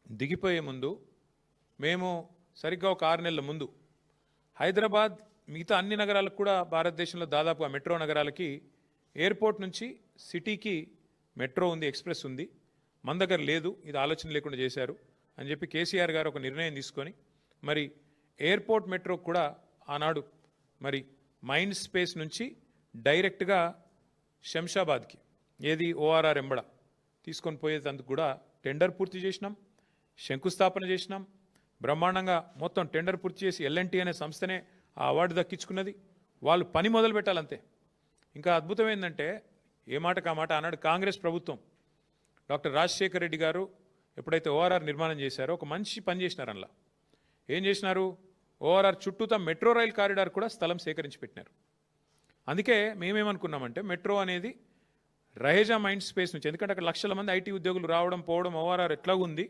దిగిపోయే ముందు మేము సరిగ్గా ఒక 6 నెలల ముందు హైదరాబాద్ మిగతా అన్ని నగరాలకు కూడా భారతదేశంలో దాదాపుగా మెట్రో నగరాలకి ఎయిర్పోర్ట్ నుంచి సిటీకి మెట్రో ఉంది, ఎక్స్ప్రెస్ ఉంది, మన దగ్గర లేదు, ఇది ఆలోచన లేకుండా చేశారు అని చెప్పి కేసీఆర్ గారు ఒక నిర్ణయం తీసుకొని మరి ఎయిర్పోర్ట్ మెట్రో కూడా ఆనాడు మరి మైండ్ స్పేస్ నుంచి డైరెక్ట్గా శంషాబాద్కి ఏది ఓఆర్ఆర్ ఎంబడ తీసుకొని పోయేందుకు కూడా టెండర్ పూర్తి చేసినాం, శంకుస్థాపన చేసినాం, బ్రహ్మాండంగా మొత్తం టెండర్ పూర్తి చేసి ఎల్ఎన్టీ అనే సంస్థనే ఆ అవార్డు దక్కించుకున్నది. వాళ్ళు పని మొదలు పెట్టాలంతే. ఇంకా అద్భుతం ఏంటంటే ఏ మాటకు ఆ మాట ఆనాడు కాంగ్రెస్ ప్రభుత్వం డాక్టర్ రాజశేఖర్ రెడ్డి గారు ఎప్పుడైతే ఓఆర్ఆర్ నిర్మాణం చేశారో ఒక మంచి పని చేసినారు. అందులో ఏం చేసినారు, ఓఆర్ఆర్ చుట్టూతా మెట్రో రైల్ కారిడార్ కూడా స్థలం సేకరించి పెట్టినారు. అందుకే మేమేమనుకున్నామంటే మెట్రో అనేది రహేజా మైండ్ స్పేస్ నుంచి, ఎందుకంటే అక్కడ లక్షల మంది ఐటీ ఉద్యోగులు రావడం పోవడం ఓఆర్ఆర్ ఎట్లాగుంది,